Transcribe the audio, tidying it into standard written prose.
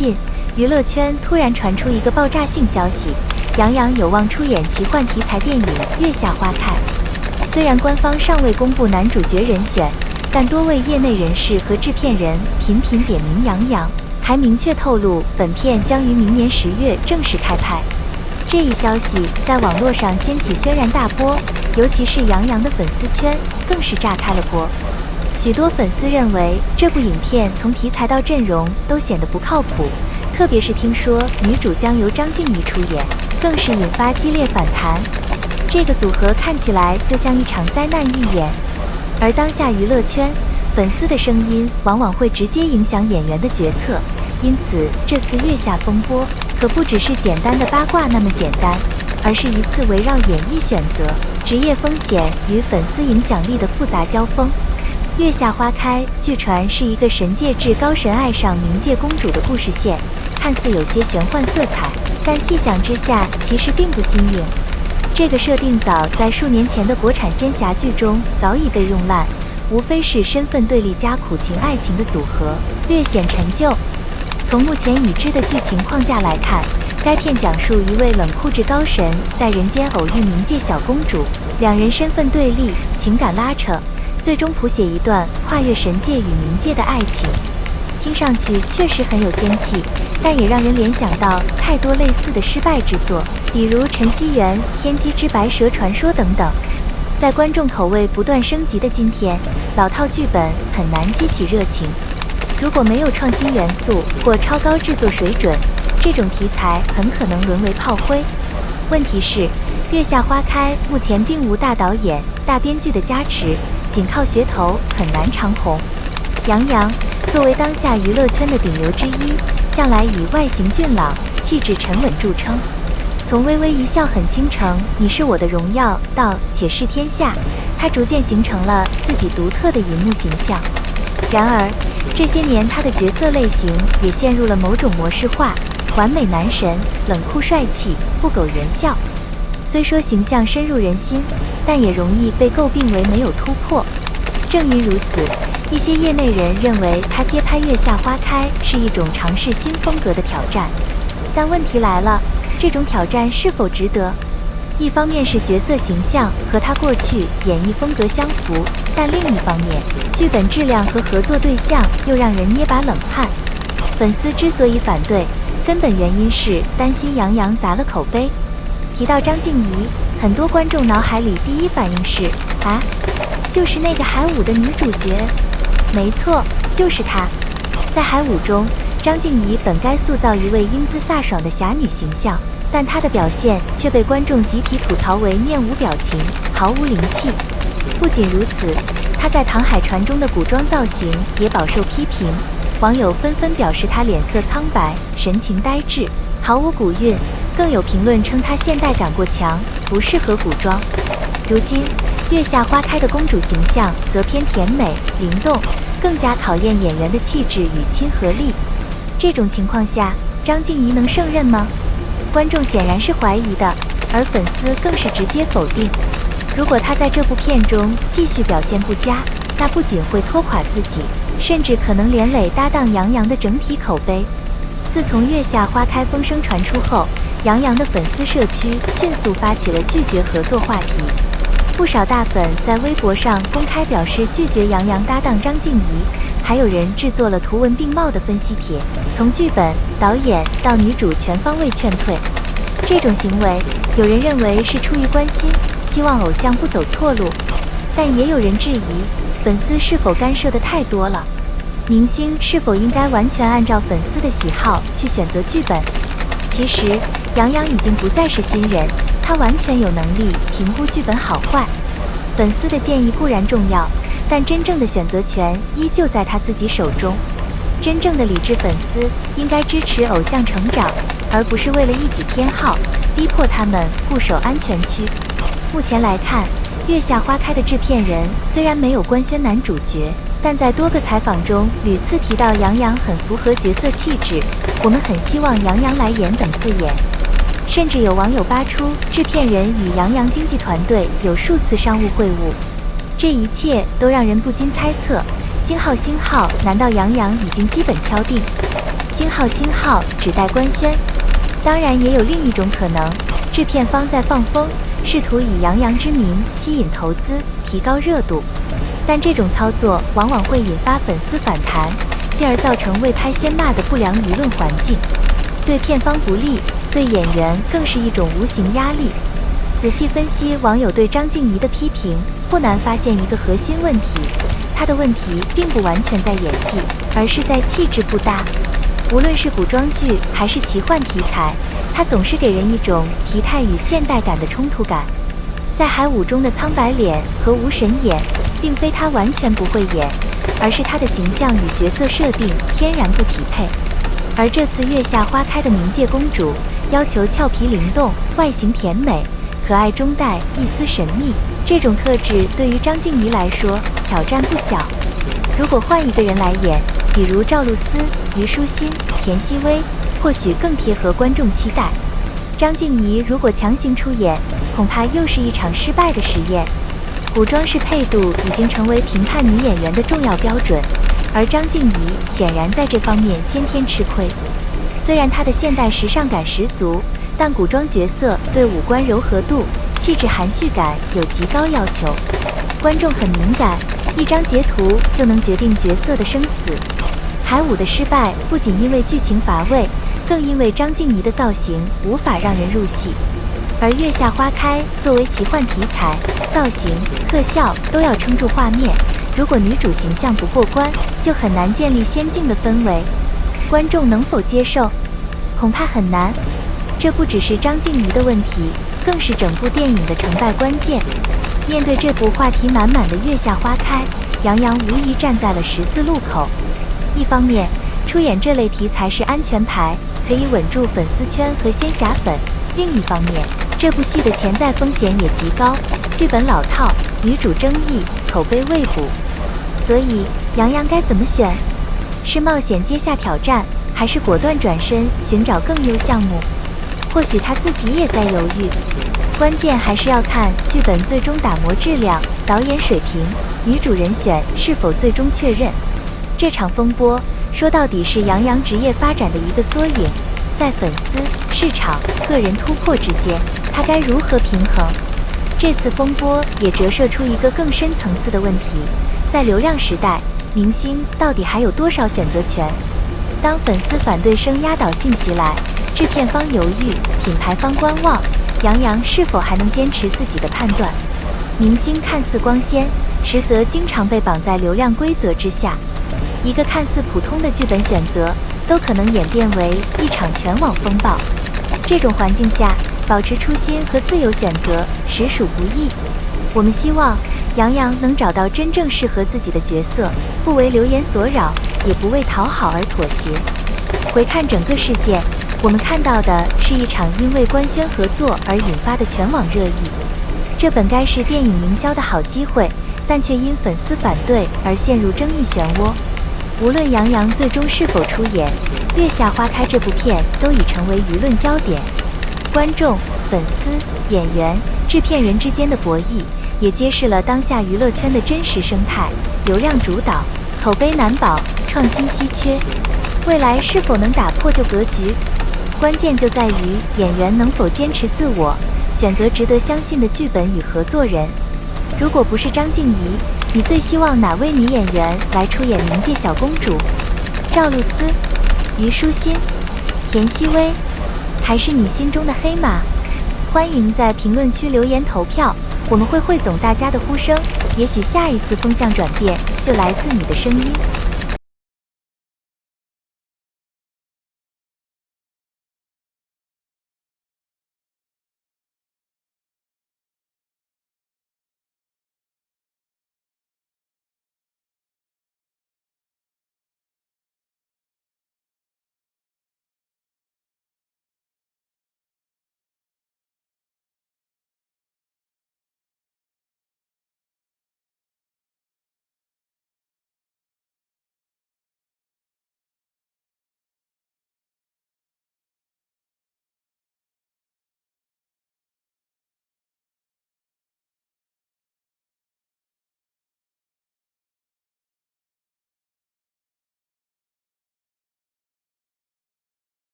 近，娱乐圈突然传出一个爆炸性消息，杨洋有望出演奇幻题材电影《月下花开》。虽然官方尚未公布男主角人选，但多位业内人士和制片人频频点名杨洋，还明确透露本片将于明年10月正式开拍。这一消息在网络上掀起轩然大波，尤其是杨洋的粉丝圈更是炸开了锅。许多粉丝认为这部影片从题材到阵容都显得不靠谱，特别是听说女主将由张婧仪出演，更是引发激烈反弹。这个组合看起来就像一场灾难预演。而当下娱乐圈粉丝的声音往往会直接影响演员的决策，因此这次月下风波可不只是简单的八卦那么简单，而是一次围绕演艺选择、职业风险与粉丝影响力的复杂交锋。月下花开据传是一个神界至高神爱上冥界公主的故事线，看似有些玄幻色彩，但细想之下其实并不新颖。这个设定早在数年前的国产仙侠剧中早已被用烂，无非是身份对立加苦情爱情的组合，略显陈旧。从目前已知的剧情框架来看，该片讲述一位冷酷至高神在人间偶遇冥界小公主，两人身份对立，情感拉扯，最终谱写一段跨越神界与冥界的爱情。听上去确实很有仙气，但也让人联想到太多类似的失败之作，比如陈希元、天机之白蛇传说等等。在观众口味不断升级的今天，老套剧本很难激起热情。如果没有创新元素或超高制作水准，这种题材很可能沦为炮灰。问题是，月下花开目前并无大导演、大编剧的加持，仅靠噱头很难长红。杨洋作为当下娱乐圈的顶流之一，向来以外形俊朗、气质沉稳著称。从微微一笑很倾城、你是我的荣耀到且试天下，他逐渐形成了自己独特的荧幕形象。然而，这些年他的角色类型也陷入了某种模式化，完美男神、冷酷帅气、不苟言笑。虽说形象深入人心，但也容易被诟病为没有突破。正因如此，一些业内人认为他接拍《月下花开》是一种尝试新风格的挑战。但问题来了，这种挑战是否值得？一方面是角色形象和他过去演绎风格相符，但另一方面，剧本质量和合作对象又让人捏把冷汗。粉丝之所以反对，根本原因是担心杨洋砸了口碑。提到张婧仪，很多观众脑海里第一反应是啊，就是那个海舞的女主角。没错，就是她。在海舞中，张婧仪本该塑造一位英姿飒爽的侠女形象，但她的表现却被观众集体吐槽为面无表情、毫无灵气。不仅如此，她在《唐海传》中的古装造型也饱受批评，网友纷纷表示她脸色苍白、神情呆滞、毫无古韵，更有评论称她现代感过强，不适合古装。如今，月下花开的公主形象则偏甜美、灵动，更加考验演员的气质与亲和力。这种情况下，张婧仪能胜任吗？观众显然是怀疑的，而粉丝更是直接否定。如果她在这部片中继续表现不佳，那不仅会拖垮自己，甚至可能连累搭档杨洋的整体口碑。自从《月下花开》风声传出后，杨洋的粉丝社区迅速发起了拒绝合作话题。不少大粉在微博上公开表示拒绝杨洋搭档张婧仪，还有人制作了图文并茂的分析帖，从剧本、导演到女主全方位劝退。这种行为，有人认为是出于关心，希望偶像不走错路，但也有人质疑粉丝是否干涉的太多了。明星是否应该完全按照粉丝的喜好去选择剧本？其实，杨洋已经不再是新人，他完全有能力评估剧本好坏。粉丝的建议固然重要，但真正的选择权依旧在他自己手中。真正的理智粉丝应该支持偶像成长，而不是为了一己偏好，逼迫他们固守安全区。目前来看，《月下花开》的制片人虽然没有官宣男主角，但在多个采访中屡次提到杨洋很符合角色气质，我们很希望杨洋来演等字眼。甚至有网友扒出制片人与杨洋经纪团队有数次商务会晤，这一切都让人不禁猜测，星号难道杨洋已经基本敲定？星号只待官宣。当然，也有另一种可能，制片方在放风，试图以杨洋之名吸引投资，提高热度。但这种操作往往会引发粉丝反弹，进而造成未拍先骂的不良舆论环境，对片方不利，对演员更是一种无形压力。仔细分析网友对张婧仪的批评，不难发现一个核心问题，她的问题并不完全在演技，而是在气质不搭。无论是古装剧还是奇幻题材，她总是给人一种疲态与现代感的冲突感。在海舞中的苍白脸和无神眼，并非她完全不会演，而是她的形象与角色设定天然不匹配。而这次月下花开的冥界公主，要求俏皮灵动，外形甜美，可爱中带一丝神秘，这种特质对于张婧仪来说挑战不小。如果换一个人来演，比如赵露思、虞书欣、田曦薇，或许更贴合观众期待。张婧仪如果强行出演，恐怕又是一场失败的实验。古装式配度已经成为评判女演员的重要标准，而张婧仪显然在这方面先天吃亏。虽然她的现代时尚感十足，但古装角色对五官柔和度、气质含蓄感有极高要求，观众很敏感，一张截图就能决定角色的生死。海舞的失败不仅因为剧情乏味，更因为张婧仪的造型无法让人入戏。而月下花开作为奇幻题材，造型、特效都要撑住画面，如果女主形象不过关，就很难建立仙境的氛围。观众能否接受？恐怕很难。这不只是张婧仪的问题，更是整部电影的成败关键。面对这部话题满满的月下花开，杨洋无疑站在了十字路口。一方面，出演这类题材是安全牌，可以稳住粉丝圈和仙侠粉；另一方面，这部戏的潜在风险也极高，剧本老套，女主争议，口碑未补。所以，杨洋该怎么选？是冒险接下挑战，还是果断转身寻找更优项目？或许他自己也在犹豫。关键还是要看剧本最终打磨质量、导演水平、女主人选是否最终确认。这场风波说到底是杨洋职业发展的一个缩影，在粉丝、市场、个人突破之间，他该如何平衡？这次风波也折射出一个更深层次的问题，在流量时代，明星到底还有多少选择权？当粉丝反对声压倒性袭来，制片方犹豫，品牌方观望，杨洋是否还能坚持自己的判断？明星看似光鲜，实则经常被绑在流量规则之下，一个看似普通的剧本选择，都可能演变为一场全网风暴。这种环境下，保持初心和自由选择实属不易。我们希望杨洋能找到真正适合自己的角色，不为流言所扰，也不为讨好而妥协。回看整个事件，我们看到的是一场因为官宣合作而引发的全网热议。这本该是电影营销的好机会，但却因粉丝反对而陷入争议漩涡。无论杨洋最终是否出演《月下花开》这部片，都已成为舆论焦点。观众、粉丝、演员、制片人之间的博弈，也揭示了当下娱乐圈的真实生态：流量主导，口碑难保，创新稀缺。未来是否能打破旧格局？关键就在于演员能否坚持自我，选择值得相信的剧本与合作人。如果不是张婧仪，你最希望哪位女演员来出演冥界小公主？赵露思、虞书欣、田曦薇，还是你心中的黑马？欢迎在评论区留言投票，我们会汇总大家的呼声，也许下一次风向转变就来自你的声音。